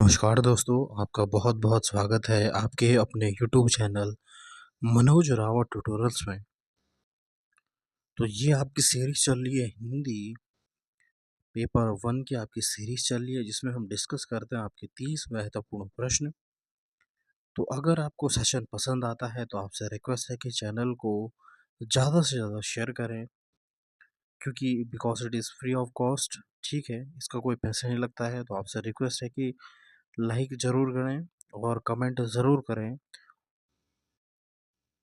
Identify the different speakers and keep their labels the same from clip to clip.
Speaker 1: नमस्कार दोस्तों, आपका बहुत-बहुत स्वागत है आपके अपने YouTube channel Manoj Rawat tutorials में। तो ये आपकी सीरीज़ चल रही है हिंदी पेपर 1 की आपकी सीरीज़ चल रही है जिसमें हम डिस्कस करते हैं आपके 30 महत्वपूर्ण प्रश्न। तो अगर आपको सेशन पसंद आता है तो आपसे रिक्वेस्ट है कि चैनल को ज़्यादा से ज़्यादा शेयर करें क्योंकि because it is free of cost. ठीक है, इसका कोई पैसा नहीं लगता है। तो आपसे रिक्वेस्ट है कि लाइक ज़रूर करें और कमेंट ज़रूर करें।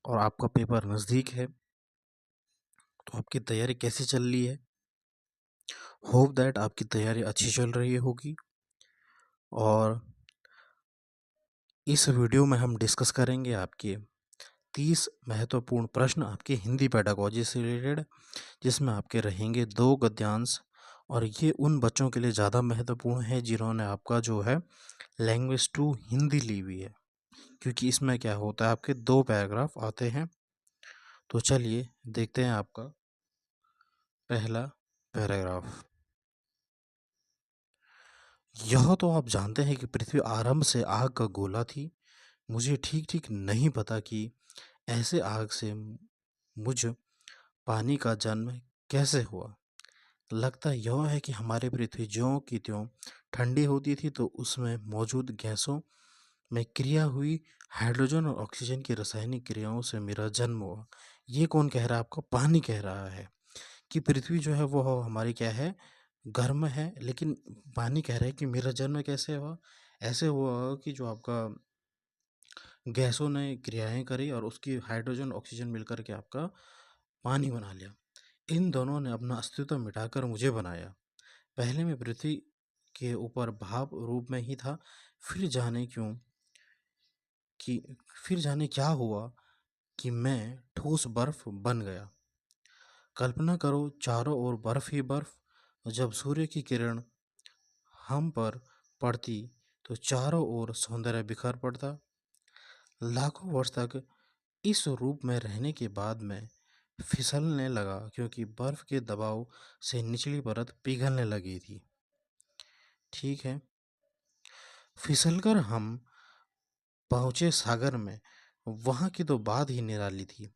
Speaker 1: और आपका पेपर नज़दीक है, तो आपकी तैयारी कैसी चल रही है? होप दैट आपकी तैयारी अच्छी चल रही होगी। और इस वीडियो में हम डिस्कस करेंगे आपके 30 महत्वपूर्ण प्रश्न आपके हिंदी पेडागोजी से रिलेटेड, जिसमें आपके रहेंगे 2 गद्यांश। और ये उन बच्चों के लिए ज़्यादा महत्वपूर्ण है जिन्होंने आपका जो है लैंग्वेज 2 हिंदी ली हुई है, क्योंकि इसमें क्या होता है आपके 2 पैराग्राफ आते हैं। तो चलिए देखते हैं आपका पहला पैराग्राफ। यह तो आप जानते हैं कि पृथ्वी आरंभ से आग का गोला थी। मुझे ठीक ठीक नहीं पता कि ऐसे आग से मुझ पानी का जन्म कैसे हुआ। लगता यह है कि हमारी पृथ्वी ज्यों की त्यों ठंडी होती थी तो उसमें मौजूद गैसों में क्रिया हुई, हाइड्रोजन और ऑक्सीजन की रासायनिक क्रियाओं से मेरा जन्म हुआ। ये कौन कह रहा है? आपका पानी कह रहा है कि पृथ्वी जो है वो हमारी क्या है, गर्म है। लेकिन पानी कह रहा है कि मेरा जन्म कैसे हुआ? ऐसे हुआ कि जो आपका गैसों ने क्रियाएं करी और उसकी हाइड्रोजन ऑक्सीजन मिलकर के आपका पानी बना लिया। इन दोनों ने अपना अस्तित्व मिटाकर मुझे बनाया। पहले मैं पृथ्वी के ऊपर भाप रूप में ही था। फिर जाने क्यों कि फिर जाने क्या हुआ कि मैं ठोस बर्फ बन गया। कल्पना करो, चारों ओर बर्फ ही बर्फ। जब सूर्य की किरण हम पर पड़ती तो चारों ओर सौंदर्य बिखर पड़ता। लाखों वर्ष तक इस रूप में रहने के बाद मैं फिसलने लगा क्योंकि बर्फ के दबाव से निचली परत पिघलने लगी थी। ठीक है, फिसलकर हम पहुंचे सागर में। वहां की तो बात ही निराली थी।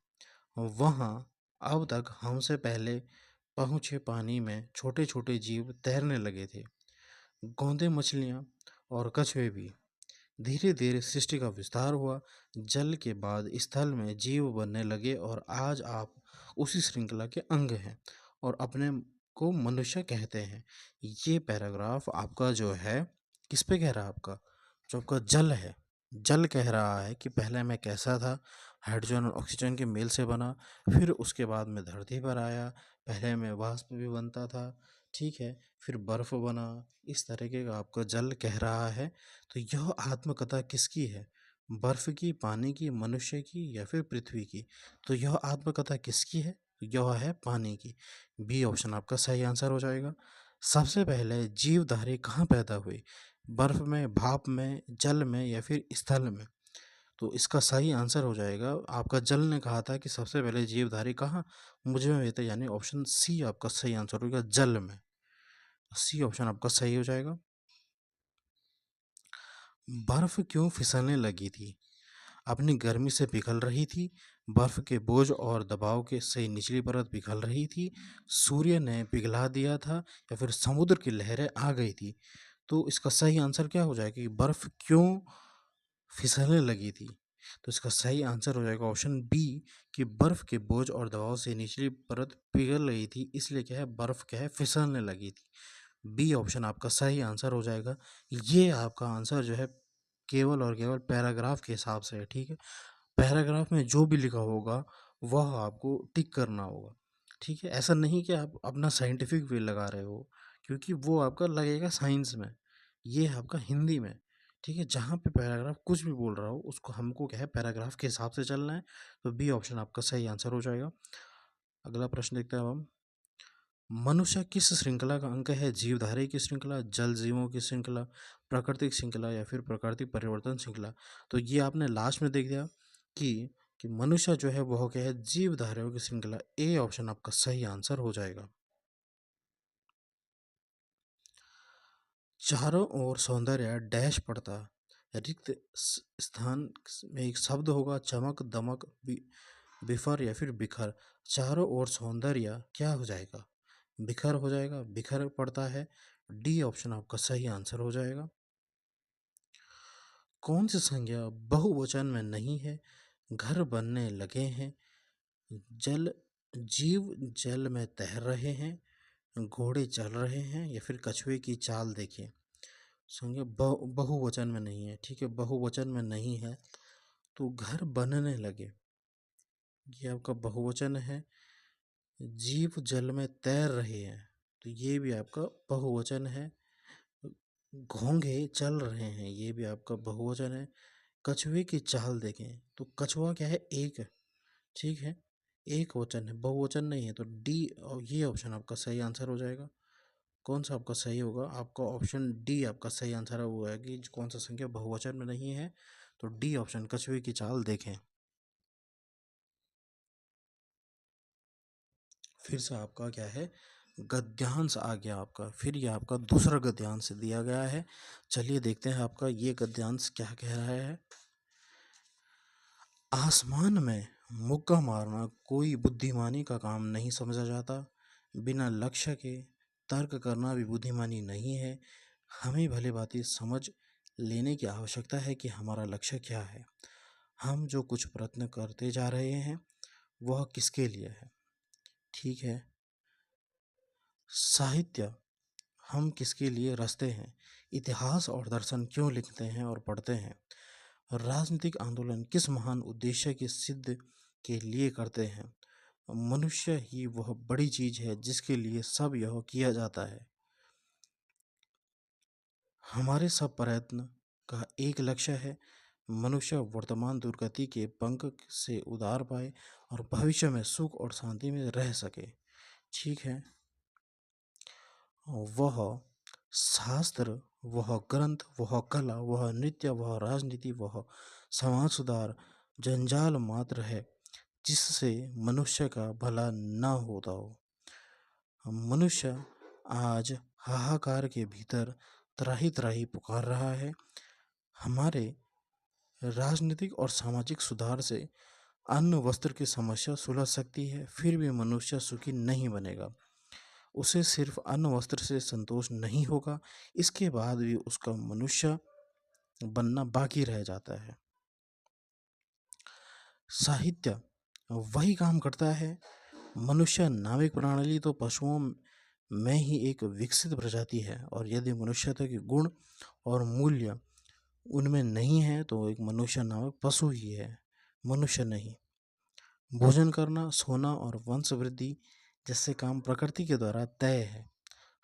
Speaker 1: वहां अब तक हमसे पहले पहुंचे पानी में छोटे छोटे जीव तैरने लगे थे, गोंदे मछलियां और कछुए भी। धीरे धीरे सृष्टि का विस्तार हुआ। जल के बाद स्थल में जीव बनने लगे और आज आप उसी श्रृंखला के अंग हैं और अपने को मनुष्य कहते हैं। ये पैराग्राफ आपका जो है किस पे कह रहा है? आपका जो आपका जल है, जल कह रहा है कि पहले मैं कैसा था, हाइड्रोजन और ऑक्सीजन के मेल से बना। फिर उसके बाद मैं धरती पर आया। पहले मैं वाष्प भी बनता था, ठीक है, फिर बर्फ बना। इस तरीके का आपका जल कह रहा है। तो यह आत्मकथा किसकी है? बर्फ की, पानी की, मनुष्य की या फिर पृथ्वी की? तो यह आत्मकथा किसकी है? यह है पानी की। बी ऑप्शन आपका सही आंसर हो जाएगा। सबसे पहले जीवधारी कहाँ पैदा हुई? बर्फ में, भाप में, जल में या फिर स्थल में? तो इसका सही आंसर हो जाएगा, आपका जल ने कहा था कि सबसे पहले जीवधारी कहाँ, मुझ में रहते, यानी ऑप्शन सी आपका सही आंसर होगा, जल में। सी ऑप्शन आपका सही हो जाएगा। बर्फ क्यों फिसलने लगी थी? अपनी गर्मी से पिघल रही थी, बर्फ के बोझ और दबाव के से निचली परत पिघल रही थी, सूर्य ने पिघला दिया था या फिर समुद्र की लहरें आ गई थी? तो इसका सही आंसर क्या हो जाएगा कि बर्फ क्यों फिसलने लगी थी? तो इसका सही आंसर हो जाएगा ऑप्शन बी कि बर्फ के बोझ और दबाव से निचली परत पिघल रही थी, इसलिए क्या है, बर्फ क्या है, फिसलने लगी थी। बी ऑप्शन आपका सही आंसर हो जाएगा। ये आपका आंसर जो है केवल और केवल पैराग्राफ के हिसाब से है, ठीक है। पैराग्राफ में जो भी लिखा होगा वह आपको टिक करना होगा, ठीक है। ऐसा नहीं कि आप अपना साइंटिफिक वे लगा रहे हो, क्योंकि वो आपका लगेगा साइंस में, ये है आपका हिंदी में, ठीक है। जहाँ पे पैराग्राफ कुछ भी बोल रहा हो उसको हमको क्या है, पैराग्राफ के हिसाब से चलना है। तो बी ऑप्शन आपका सही आंसर हो जाएगा। अगला प्रश्न देखते हैं अब हम। मनुष्य किस श्रृंखला का अंग है? जीवधारी की श्रृंखला, जल जीवों की श्रृंखला, प्राकृतिक श्रृंखला या फिर प्राकृतिक परिवर्तन श्रृंखला? तो ये आपने लास्ट में देख दिया कि मनुष्य जो है वह क्या है, जीवधारियों की श्रृंखला। ए ऑप्शन आपका सही आंसर हो जाएगा। चारों ओर सौंदर्य डैश पड़ता, रिक्त स्थान में एक शब्द होगा, चमक दमक बिफर या फिर बिखर। चारों ओर सौंदर्य क्या हो जाएगा? बिखर हो जाएगा, बिखर पड़ता है। डी ऑप्शन आपका सही आंसर हो जाएगा। कौन सी संज्ञा बहुवचन में नहीं है? घर बनने लगे हैं, जल जीव जल में तैर रहे हैं, घोड़े चल रहे हैं या फिर कछुए की चाल देखें। संज्ञा बहुवचन में नहीं है, ठीक है, बहुवचन में नहीं है तो घर बनने लगे, ये आपका बहुवचन है। जीव जल में तैर रहे हैं तो ये भी आपका बहुवचन है। घोंघे चल रहे हैं, ये भी आपका बहुवचन है। कछुए की चाल देखें तो कछुआ क्या है? एक, ठीक है, एक वचन है, बहुवचन नहीं है, तो डी और ये ऑप्शन आपका सही आंसर हो जाएगा। कौन सा आपका सही होगा? आपका ऑप्शन डी आपका सही आंसर हुआ है कि कौन सा संख्या बहुवचन में नहीं है, तो डी ऑप्शन कछुए की चाल देखें। फिर से आपका क्या है? गद्यांश आ गया आपका, फिर ये आपका दूसरा गद्यांश दिया गया है। चलिए देखते हैं आपका ये गद्यांश क्या कह रहा है। आसमान में मुक्का मारना कोई बुद्धिमानी का काम नहीं समझा जाता। बिना लक्ष्य के तर्क करना भी बुद्धिमानी नहीं है। हमें भली भांति समझ लेने की आवश्यकता है कि हमारा लक्ष्य क्या है। हम जो कुछ प्रयत्न करते जा रहे हैं वह किसके लिए है, ठीक है। साहित्य हम किसके लिए रचते हैं? इतिहास और दर्शन क्यों लिखते हैं और पढ़ते हैं? राजनीतिक आंदोलन किस महान उद्देश्य की सिद्ध के लिए करते हैं? मनुष्य ही वह बड़ी चीज है जिसके लिए सब यह किया जाता है। हमारे सब प्रयत्न का एक लक्ष्य है, मनुष्य वर्तमान दुर्गति के पंख से उदार पाए और भविष्य में सुख और शांति में रह सके, ठीक है। वह शास्त्र, वह ग्रंथ, वह कला, वह नृत्य, वह राजनीति, वह समाज सुधार जंजाल मात्र है जिससे मनुष्य का भला न होता हो। मनुष्य आज हाहाकार के भीतर त्राही त्राही पुकार रहा है। हमारे राजनीतिक और सामाजिक सुधार से अन्न वस्त्र की समस्या सुलझ सकती है, फिर भी मनुष्य सुखी नहीं बनेगा। उसे सिर्फ अन्न वस्त्र से संतोष नहीं होगा, इसके बाद भी उसका मनुष्य बनना बाकी रह जाता है। साहित्य वही काम करता है। मनुष्य नाविक प्रणाली तो पशुओं में ही एक विकसित प्रजाति है, और यदि मनुष्यता के गुण और मूल्य उनमें नहीं है तो एक मनुष्य नामक पशु ही है, मनुष्य नहीं। भोजन करना, सोना और वंश वृद्धि जैसे काम प्रकृति के द्वारा तय है।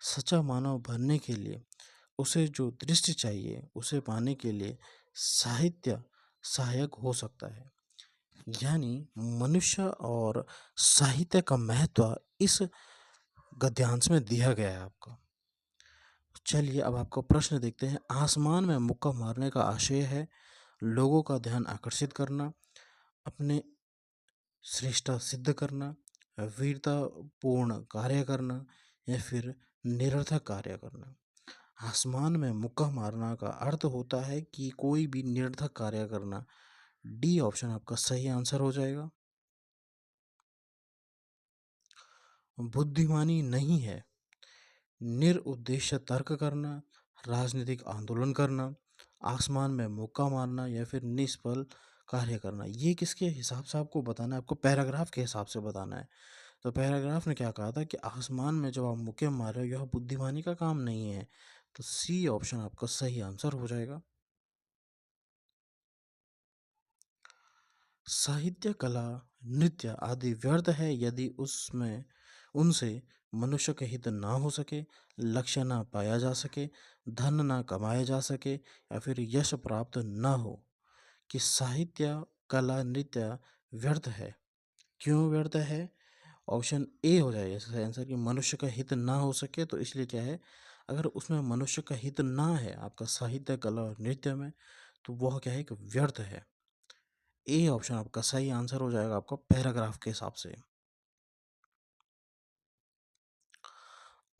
Speaker 1: सच्चा मानव बनने के लिए उसे जो दृष्टि चाहिए उसे पाने के लिए साहित्य सहायक हो सकता है। यानी मनुष्य और साहित्य का महत्व इस गद्यांश में दिया गया है आपका। चलिए अब आपका प्रश्न देखते हैं। आसमान में मुक्का मारने का आशय है लोगों का ध्यान आकर्षित करना, अपने श्रेष्ठता सिद्ध करना, वीरतापूर्ण कार्य करना या फिर निरर्थक कार्य करना। आसमान में मुक्का मारना का अर्थ होता है कि कोई भी निरर्थक कार्य करना। डी ऑप्शन आपका सही आंसर हो जाएगा। बुद्धिमानी नहीं है निरुद्देश्य तर्क करना, राजनीतिक आंदोलन करना, आसमान में मुक्का मारना या फिर निष्फल कार्य करना। ये किसके हिसाब से आपको बताना है? आपको पैराग्राफ के हिसाब से बताना है। तो पैराग्राफ ने क्या कहा था कि आसमान में जब आप मुक्के मार रहे हो यह बुद्धिमानी का काम नहीं है, तो सी ऑप्शन आपका सही आंसर हो जाएगा। साहित्य, कला, नृत्य आदि व्यर्थ है यदि उसमें उनसे मनुष्य के हित ना हो सके, लक्ष्य ना पाया जा सके, धन ना कमाया जा सके या फिर यश प्राप्त ना हो। कि साहित्य, कला, नृत्य व्यर्थ है। क्यों व्यर्थ है? ऑप्शन ए हो जाएगा इसका आंसर कि मनुष्य का हित ना हो सके, तो इसलिए क्या है, अगर उसमें मनुष्य का हित ना है आपका साहित्य, कला और नृत्य में, तो वह क्या है कि व्यर्थ है। ए ऑप्शन आपका सही आंसर हो जाएगा आपका पैराग्राफ के हिसाब से।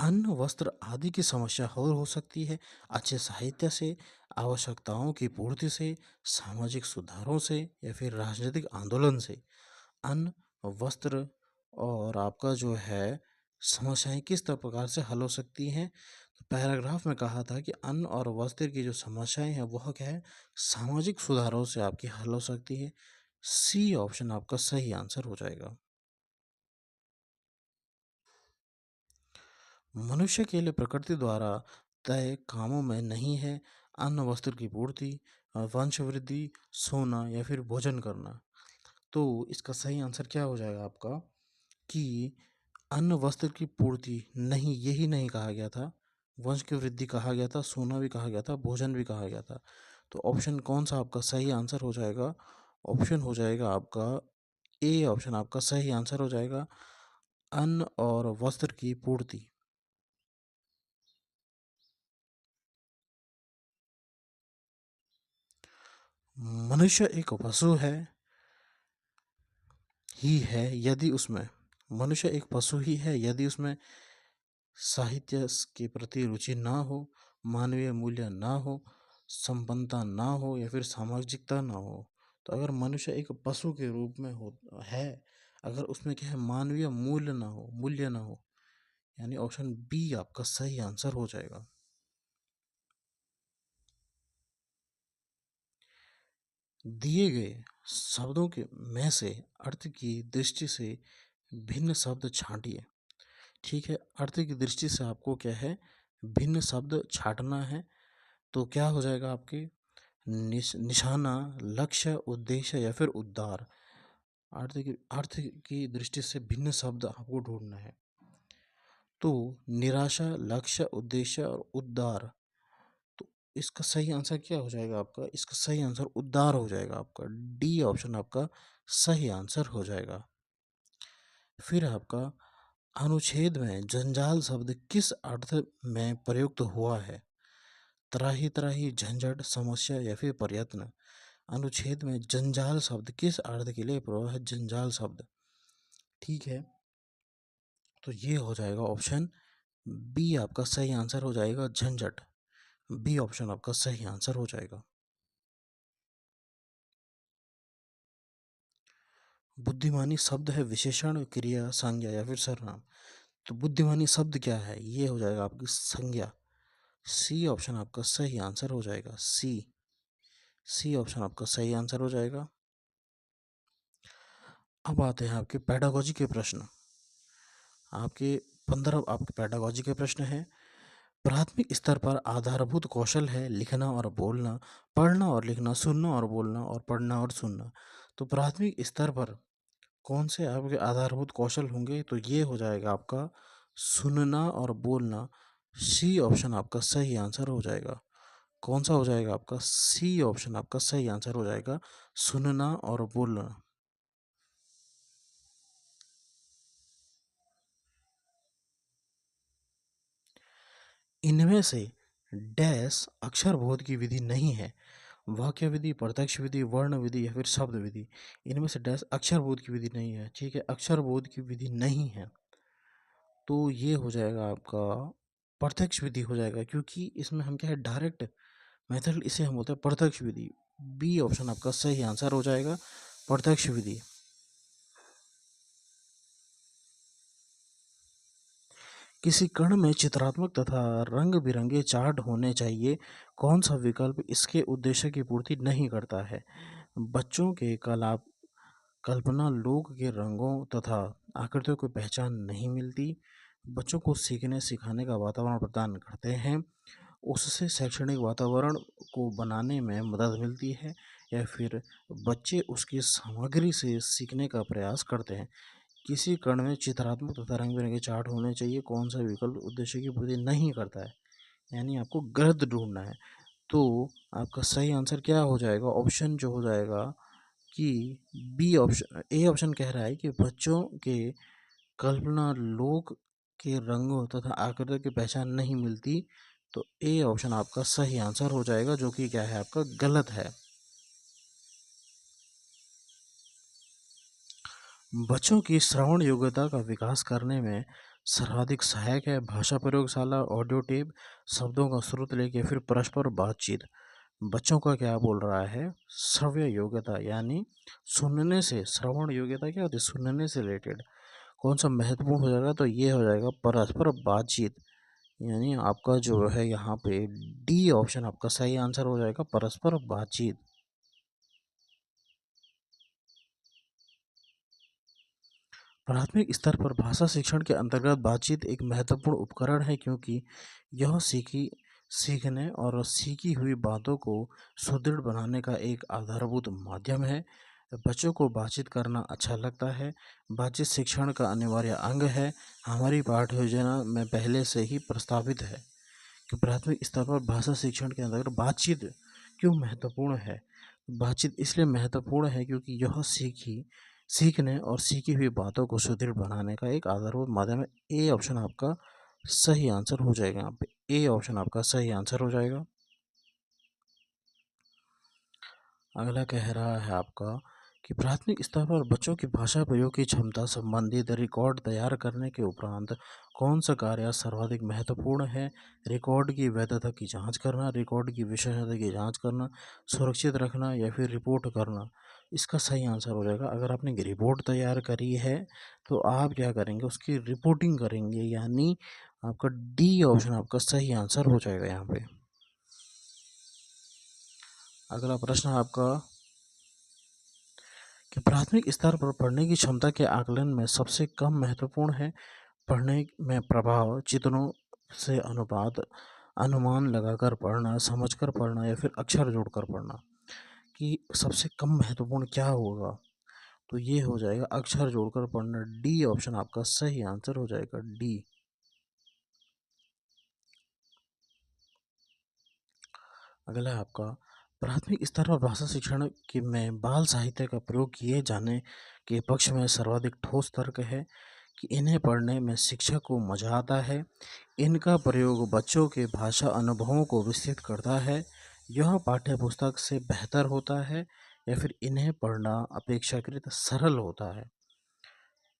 Speaker 1: अन्न, वस्त्र आदि की समस्या और हो सकती है अच्छे साहित्य से, आवश्यकताओं की पूर्ति से, सामाजिक सुधारों से या फिर राजनीतिक आंदोलन से। अन्न, वस्त्र और आपका जो है समस्याएँ किस प्रकार से हल हो सकती हैं? तो पैराग्राफ में कहा था कि अन्न और वस्त्र की जो समस्याएँ हैं वह क्या है? सामाजिक सुधारों से आपकी हल हो सकती है। सी ऑप्शन आपका सही आंसर हो जाएगा। मनुष्य के लिए प्रकृति द्वारा तय कामों में नहीं है अन्न वस्त्र की पूर्ति, वंश वृद्धि, सोना या फिर भोजन करना। तो इसका सही आंसर क्या हो जाएगा आपका कि अन्न वस्त्र की पूर्ति नहीं, यही नहीं कहा गया था। वंश की वृद्धि कहा गया था, सोना भी कहा गया था, भोजन भी कहा गया था। तो ऑप्शन कौन सा आपका सही आंसर हो जाएगा? ऑप्शन हो जाएगा आपका ए ऑप्शन आपका सही आंसर हो जाएगा, अन्न और वस्त्र की पूर्ति। मनुष्य एक पशु है ही है यदि उसमें मनुष्य एक पशु ही है यदि उसमें साहित्य के प्रति रुचि ना हो, मानवीय मूल्य ना हो, संपन्नता ना हो या फिर सामाजिकता ना हो। तो अगर मनुष्य एक पशु के रूप में हो है, अगर उसमें क्या है मानवीय मूल्य ना हो, यानी ऑप्शन बी आपका सही आंसर हो जाएगा। दिए गए शब्दों के में से अर्थ की दृष्टि से भिन्न शब्द छांटिए। ठीक है, अर्थ की दृष्टि से आपको क्या है भिन्न शब्द छांटना है। तो क्या हो जाएगा आपके निशाना, लक्ष्य, उद्देश्य या फिर उद्गार। अर्थ की दृष्टि से भिन्न शब्द आपको ढूंढना है। तो निराशा, लक्ष्य, उद्देश्य और उद्गार। तो इसका सही आंसर क्या हो जाएगा आपका? इसका सही आंसर उद्गार हो जाएगा आपका। डी ऑप्शन आपका सही आंसर हो जाएगा। फिर आपका अनुच्छेद में जंजाल शब्द किस अर्थ में प्रयुक्त हुआ है? त्राही त्राही, झंझट, समस्या या फिर प्रयत्न। अनुच्छेद में जंजाल शब्द किस अर्थ के लिए प्रयोग है? जंजाल शब्द। ठीक है, तो ये हो जाएगा ऑप्शन बी आपका सही आंसर हो जाएगा, झंझट। बी ऑप्शन आपका सही आंसर हो जाएगा। बुद्धिमानी शब्द है विशेषण, क्रिया, संज्ञा या फिर सर्वनाम। तो बुद्धिमानी शब्द क्या है? ये हो जाएगा आपकी संज्ञा। सी ऑप्शन आपका सही आंसर हो जाएगा। सी ऑप्शन आपका सही आंसर हो जाएगा। अब आते हैं आपके पेडागोजी के प्रश्न। आपके 15 आपके पेडागोजी के प्रश्न हैं। प्राथमिक स्तर पर आधारभूत कौशल है लिखना और बोलना, पढ़ना और लिखना, सुनना और बोलना और पढ़ना और सुनना। तो प्राथमिक स्तर पर कौन से आपके आधारभूत कौशल होंगे? तो ये हो जाएगा आपका सुनना और बोलना। सी ऑप्शन आपका सही आंसर हो जाएगा। कौन सा हो जाएगा आपका? सी ऑप्शन आपका सही आंसर हो जाएगा, सुनना और बोलना। इनमें से डैश अक्षरबोध की विधि नहीं है। वाक्य विधि, प्रत्यक्ष विधि, वर्ण विधि या फिर शब्द विधि। इनमें से डैश अक्षरबोध की विधि नहीं है। ठीक है, अक्षरबोध की विधि नहीं है। तो ये हो जाएगा आपका प्रत्यक्ष विधि हो जाएगा, क्योंकि इसमें हम क्या है डायरेक्ट मेथड, इसे हम बोलते हैं प्रत्यक्ष विधि। बी ऑप्शन आपका सही आंसर हो जाएगा, प्रत्यक्ष विधि। किसी कण में चित्रात्मक तथा रंग बिरंगे चार्ट होने चाहिए, कौन सा विकल्प इसके उद्देश्य की पूर्ति नहीं करता है? बच्चों के कल्पना लोक के रंगों तथा आकृतियों को पहचान नहीं मिलती, बच्चों को सीखने सिखाने का वातावरण प्रदान करते हैं, उससे शैक्षणिक वातावरण को बनाने में मदद मिलती है, या फिर बच्चे उसकी सामग्री से सीखने का प्रयास करते हैं। किसी कण में चित्रात्मक तथा रंग बिरंगे चार्ट होने चाहिए, कौन सा विकल्प उद्देश्य की पूर्ति नहीं करता है? यानी आपको गलत ढूंढना है। तो आपका सही आंसर क्या हो जाएगा? ऑप्शन जो हो जाएगा कि बी ऑप्शन, ए ऑप्शन कह रहा है कि बच्चों के कल्पना लोक के रंगों तथा आकृतियों की पहचान नहीं मिलती। तो ए ऑप्शन आपका सही आंसर हो जाएगा, जो कि क्या है आपका गलत है। बच्चों की श्रवण योग्यता का विकास करने में सर्वाधिक सहायक है भाषा प्रयोगशाला, ऑडियो टेप, शब्दों का स्रोत लेके फिर परस्पर बातचीत। बच्चों का क्या बोल रहा है, श्रव्य योग्यता यानी सुनने से, श्रवण योग्यता क्या होती है, सुनने से रिलेटेड कौन सा महत्वपूर्ण हो जाएगा, तो ये हो जाएगा परस्पर बातचीत। यानी आपका जो है यहाँ पे डी ऑप्शन आपका सही आंसर हो जाएगा, परस्पर बातचीत। प्राथमिक स्तर पर भाषा शिक्षण के अंतर्गत बातचीत एक महत्वपूर्ण उपकरण है, क्योंकि यह सीखने और सीखी हुई बातों को सुदृढ़ बनाने का एक आधारभूत माध्यम है। बच्चों को बातचीत करना अच्छा लगता है। बातचीत शिक्षण का अनिवार्य अंग है। हमारी पाठ्य योजना में पहले से ही प्रस्तावित है कि प्राथमिक स्तर पर भाषा शिक्षण के अंतर्गत बातचीत क्यों महत्वपूर्ण है। बातचीत इसलिए महत्वपूर्ण है क्योंकि यह सीखने और सीखी हुई बातों को सुदृढ़ बनाने का एक आधारभूत माध्यम है। ए ऑप्शन आपका सही आंसर हो जाएगा। यहाँ पे ए ऑप्शन आपका सही आंसर हो जाएगा। अगला कह रहा है आपका कि प्राथमिक स्तर पर बच्चों की भाषा प्रयोग की क्षमता संबंधित रिकॉर्ड तैयार करने के उपरांत कौन सा कार्य सर्वाधिक महत्वपूर्ण है। रिकॉर्ड की वैधता की जांच करना, रिकॉर्ड की विश्वसनीयता की जांच करना, सुरक्षित रखना या फिर रिपोर्ट करना। इसका सही आंसर हो जाएगा, अगर आपने रिपोर्ट तैयार करी है तो आप क्या करेंगे, उसकी रिपोर्टिंग करेंगे, यानी आपका डी ऑप्शन आपका सही आंसर हो जाएगा यहाँ पे। अगला प्रश्न आपका कि प्राथमिक स्तर पर पढ़ने की क्षमता के आकलन में सबसे कम महत्वपूर्ण है। पढ़ने में प्रभाव, चित्रों से अनुपात, अनुमान लगाकर पढ़ना, समझकर पढ़ना या फिर अक्षर जोड़कर पढ़ना। कि सबसे कम महत्वपूर्ण क्या होगा, तो ये हो जाएगा अक्षर जोड़कर पढ़ना। डी ऑप्शन आपका सही आंसर हो जाएगा, डी। अगला है आपका प्राथमिक स्तर पर भाषा शिक्षण के में बाल साहित्य का प्रयोग किए जाने के पक्ष में सर्वाधिक ठोस तर्क है कि इन्हें पढ़ने में शिक्षक को मजा आता है। इनका प्रयोग बच्चों के भाषा अनुभवों को विस्तृत करता है। यह पाठ्य पुस्तक से बेहतर होता है या फिर इन्हें पढ़ना अपेक्षाकृत सरल होता है।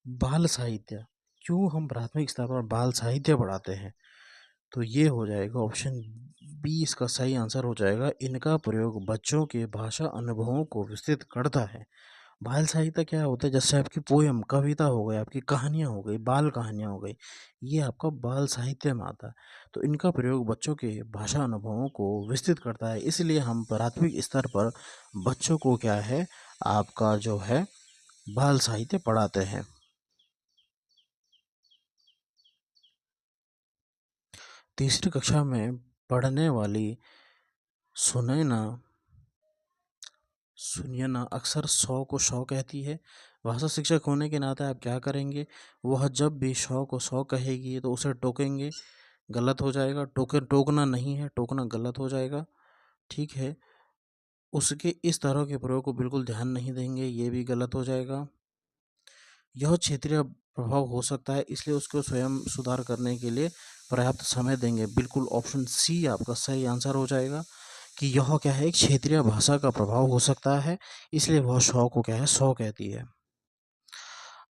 Speaker 1: बाल साहित्य, क्यों हम प्राथमिक स्तर पर बाल साहित्य पढ़ाते हैं, तो ये हो जाएगा ऑप्शन बी, इसका सही आंसर हो जाएगा। इनका प्रयोग बच्चों के भाषा अनुभवों को विस्तृत करता है। बाल साहित्य क्या होता है, जैसे आपकी पोयम, कविता हो गई, आपकी कहानियाँ हो गई, बाल कहानियाँ हो गई, ये आपका बाल साहित्य में आता है। तो इनका प्रयोग बच्चों के भाषा अनुभवों को विस्तृत करता है, इसलिए हम प्राथमिक स्तर पर बच्चों को क्या है, आपका जो है बाल साहित्य पढ़ाते हैं। तीसरी कक्षा में पढ़ने वाली सुनैना सुनयना अक्सर 100 को 100 कहती है। भाषा शिक्षक होने के नाते आप क्या करेंगे, वह जब भी 100 को 100 कहेगी तो उसे टोकेंगे, गलत हो जाएगा। टोकना नहीं है, टोकना गलत हो जाएगा, ठीक है। उसके इस तरह के प्रयोग को बिल्कुल ध्यान नहीं देंगे, ये भी गलत हो जाएगा। यह क्षेत्रीय प्रभाव हो सकता है, इसलिए उसको स्वयं सुधार करने के लिए पर्याप्त समय देंगे। बिल्कुल ऑप्शन सी आपका सही आंसर हो जाएगा कि यह क्या है, एक क्षेत्रीय भाषा का प्रभाव हो सकता है, इसलिए वह 100 को क्या है, 100 कहती है।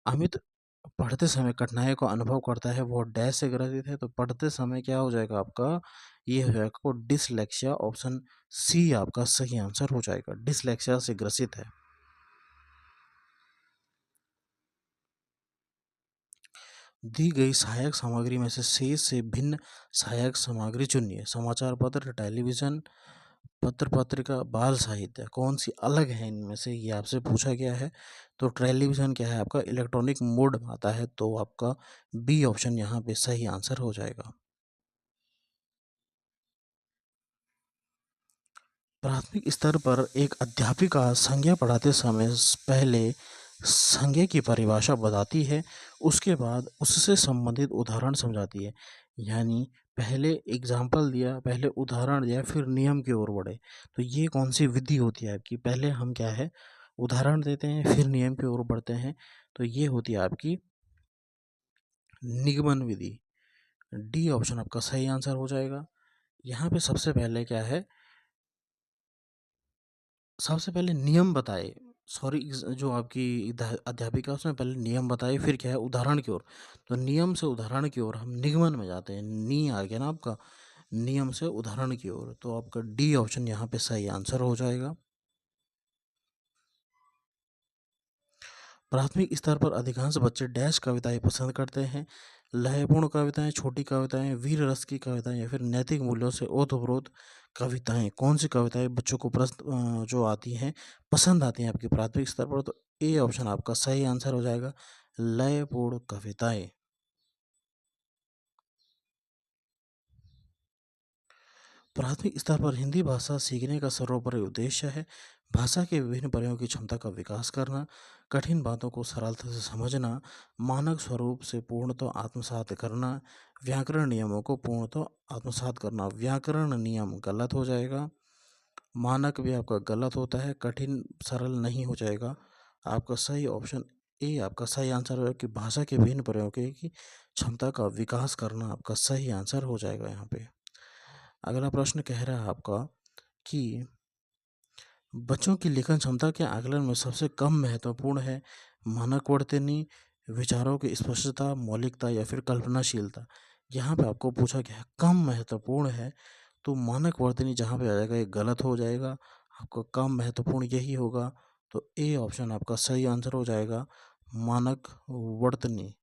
Speaker 1: अमित पढ़ते समय कठिनाई का अनुभव करता है, वो डैश से ग्रसित है, तो पढ़ते समय क्या हो जाएगा आपका, ये हो जाएगा डिसलेक्सिया। ऑप्शन सी आपका सही आंसर हो जाएगा, डिसलेक्सिया से ग्रसित है। दी गई सहायक सामग्री में से शेष से भिन्न सहायक सामग्री चुनिए। समाचार पत्र, टेलीविजन, पत्र पत्रिका, बाल साहित्य, कौन सी अलग है इनमें से, ये आपसे पूछा गया है। तो टेलीविजन क्या है आपका, इलेक्ट्रॉनिक मोड में आता है, तो आपका बी ऑप्शन यहाँ पे सही आंसर हो जाएगा। प्राथमिक स्तर पर एक अध्यापिका संज्ञा पढ़ाते समय पहले संज्ञा की परिभाषा बताती है, उसके बाद उससे संबंधित उदाहरण समझाती है। यानी पहले एग्जाम्पल दिया, पहले उदाहरण दिया, फिर नियम की ओर बढ़े। तो ये कौन सी विधि होती है आपकी, पहले हम क्या है उदाहरण देते हैं, फिर नियम की ओर बढ़ते हैं, तो ये होती है आपकी निगमन विधि। डी ऑप्शन आपका सही आंसर हो जाएगा। यहाँ पे सबसे पहले क्या है, सबसे पहले नियम बताए, सॉरी, जो आपकी अध्यापिका उसने पहले नियम बताए, फिर क्या है उदाहरण की ओर। तो नियम से उदाहरण की ओर हम निगमन में जाते हैं। नी आ गया ना आपका, नियम से उदाहरण की ओर। तो आपका डी ऑप्शन यहाँ पे सही आंसर हो जाएगा। प्राथमिक स्तर पर अधिकांश बच्चे डैश कविताएं पसंद करते हैं। लयपूर्ण कविताएं, छोटी कविताएं, वीर रस की कविताएं या फिर नैतिक मूल्यों से ओतप्रोत कविताएं। कौन सी कविताएं बच्चों को प्रश्न जो आती हैं, पसंद आती हैं आपके प्राथमिक स्तर पर? तो ए ऑप्शन आपका सही आंसर हो जाएगा, लयपूर्ण कविताएं। प्राथमिक स्तर पर हिंदी भाषा सीखने का सर्वोपरि उद्देश्य है भाषा के विभिन्न प्रयोगों की क्षमता का विकास करना, कठिन बातों को सरलता से समझना, मानक स्वरूप से पूर्णतः आत्मसात करना, व्याकरण नियमों को पूर्णतः आत्मसात करना। व्याकरण नियम गलत हो जाएगा, मानक भी आपका गलत होता है, कठिन सरल नहीं हो जाएगा। आपका सही ऑप्शन ए आपका सही आंसर होगा कि भाषा के विभिन्न प्रयोगों की क्षमता का विकास करना आपका सही आंसर हो जाएगा यहाँ पे। अगला प्रश्न कह रहा है आपका कि बच्चों की लेखन क्षमता के आकलन में सबसे कम महत्वपूर्ण है मानक वर्तनी, विचारों की स्पष्टता, मौलिकता या फिर कल्पनाशीलता। यहाँ पे आपको पूछा गया है कम महत्वपूर्ण है, तो मानक वर्तनी जहाँ पे आ जाएगा ये गलत हो जाएगा। आपका कम महत्वपूर्ण यही होगा। तो ए ऑप्शन आपका सही आंसर हो जाएगा, मानक वर्तनी।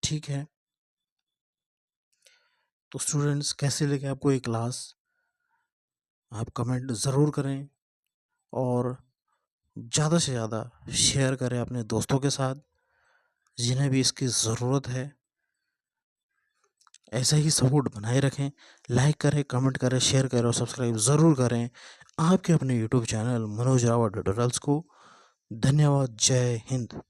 Speaker 1: ठीक है, तो स्टूडेंट्स कैसे लगे आपको ये क्लास? आप कमेंट ज़रूर करें और ज़्यादा से ज़्यादा शेयर करें अपने दोस्तों के साथ जिन्हें भी इसकी ज़रूरत है। ऐसा ही सपोर्ट बनाए रखें, लाइक करें, कमेंट करें, शेयर करें और सब्सक्राइब ज़रूर करें आपके अपने YouTube channel Manoj Rawat tutorials को। धन्यवाद। जय हिंद।